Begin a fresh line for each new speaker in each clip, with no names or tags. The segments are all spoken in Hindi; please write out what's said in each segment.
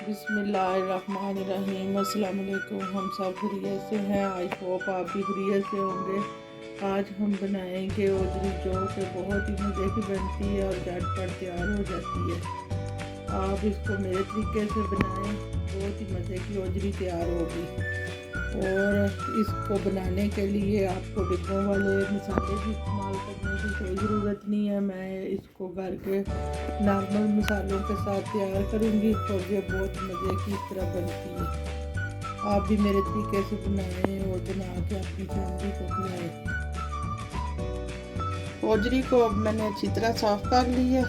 बिस्मिल्लाहिर्रहमानिर्रहीम। अस्सलाम वालेकुम। हम सब खैरियत से हैं। आई होप आप भी खैरियत से होंगे। आज हम बनाएंगे ओजरी जो कि बहुत ही मज़े की बनती है और झटपट तैयार हो जाती है। आप इसको मेरे तरीके से बनाएं, बहुत ही मज़े की ओजरी तैयार होगी। और इसको बनाने के लिए आपको डिब्बों वाले मसाले भी इस्तेमाल करने की कोई ज़रूरत नहीं है। मैं इसको घर के नॉर्मल मसालों के साथ तैयार करूँगी और ये बहुत मज़े की इस तरह बनती है। आप भी मेरे तरीके से बनाएं और बना के अपनी फैमिली को खिलाएं। ओजरी को अब मैंने अच्छी तरह साफ़ कर ली है।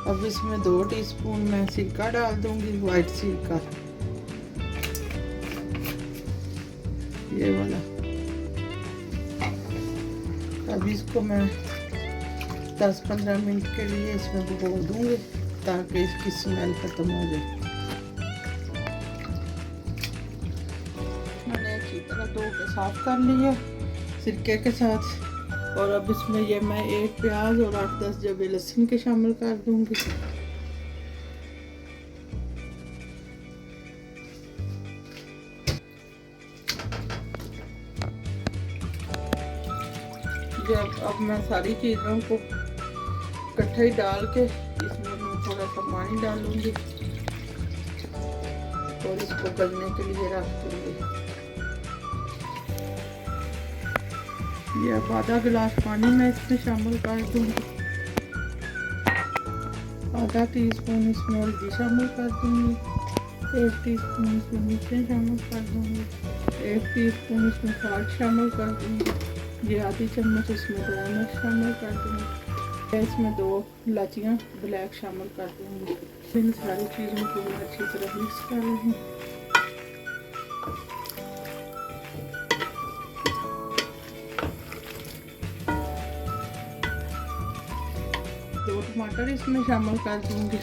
अब इसमें 2 टीस्पून मैं सिरका डाल दूँगी, वाइट सिरका, ये वाला। अब इसको मैं 10-15 मिनट के लिए इसमें भिगो दूँगी ताकि इसकी स्मेल ख़त्म हो जाए। मैंने अच्छी तरह धो के साफ़ कर ली है सिरके के साथ। और अब इसमें ये मैं 1 प्याज और 8-10 जबे लहसुन के शामिल कर दूँगी। अब मैं सारी चीज़ों को इकट्ठे ही डाल के इसमें मैं थोड़ा सा पानी डालूंगी और इसको गलने के लिए रख दूंगी। ये अब आधा गिलास पानी मैं इसमें शामिल कर दूंगी। आधा टीस्पून इसमें हल्दी शामिल कर दूंगी। 1 टीस्पून इसमें मिर्चें शामिल कर दूंगी। 1 टीस्पून इसमें सॉल्ट शामिल कर दूंगी। ये आधी चम्मच इसमें ड्राई मिर्च शामिल कर दूँगी। इसमें 2 इलायचियाँ ब्लैक शामिल कर दूँगी। इन सारी चीज़ों को मैं अच्छी तरह मिक्स कर लूँगी। दो टमाटर इसमें शामिल कर दूँगी।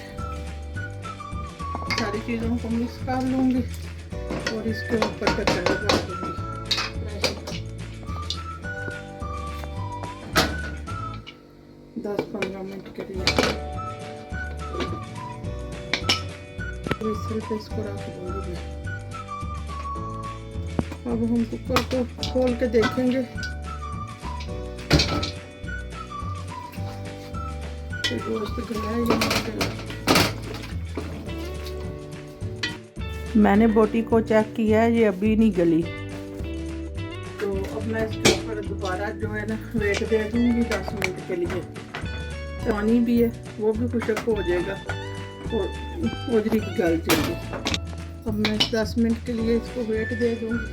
सारी चीज़ों को मिक्स कर लूँगी और इसके ऊपर ढक्कन लगा दूँगी 10-15 मिनट के लिए। विसल पे इसको रख दूँगी। अब हम कुकर को खोल के देखेंगे कि गोश्त गला है या नहीं गला। मैंने बोटी को चेक किया है, ये अभी नहीं गली। तो अब मैं इसके ऊपर दोबारा जो है ना वेट दे दूँगी 10 मिनट के लिए। पानी भी है वो भी खुशक हो जाएगा और ओजरी की गल जाएगी। अब मैं 10 मिनट के लिए इसको वेट दे दूँगी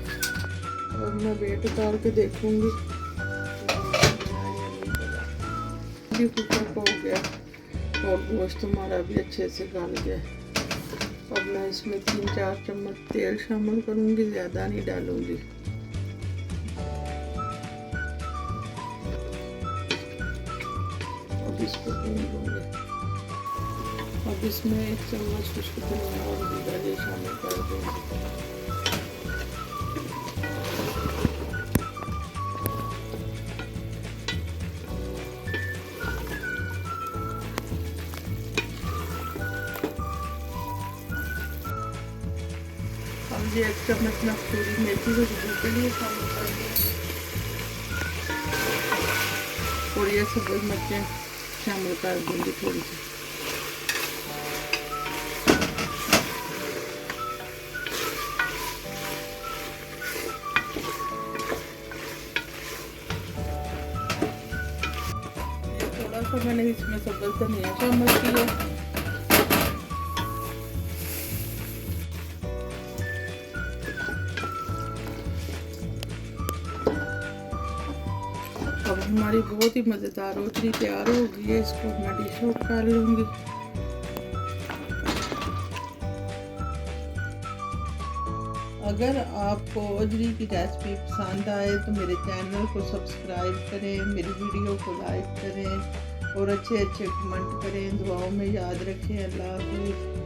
और मैं वेट उतार के देखूँगी। भी खुशक हो गया और गोश्त हमारा भी अच्छे से गल गया। अब मैं इसमें 3-4 चम्मच तेल शामिल करूँगी, ज़्यादा नहीं डालूँगी। इसको भून लूँगी। अब इसमें 1 चम्मच खुश्क धनिया और जीरा ये शामिल कर दूँगी। अब ये 1 चम्मच मैं कसूरी मेथी को खुशबू के लिए शामिल कर दूँगी और ये सब्ज़ मिर्चें शामिल कर दूँगी थोड़ी सी। थोड़ा सा मैंने इसमें सब्ज़ धनिया शामिल किया। अब हमारी बहुत ही मज़ेदार ओजरी तैयार हो गई है। इसको मैं डिश आउट कर लूँगी। अगर आपको ओजरी की रेसिपी पसंद आए तो मेरे चैनल को सब्सक्राइब करें, मेरी वीडियो को लाइक करें और अच्छे कमेंट करें। दुआओं में याद रखें। अल्लाह हाफ़िज़।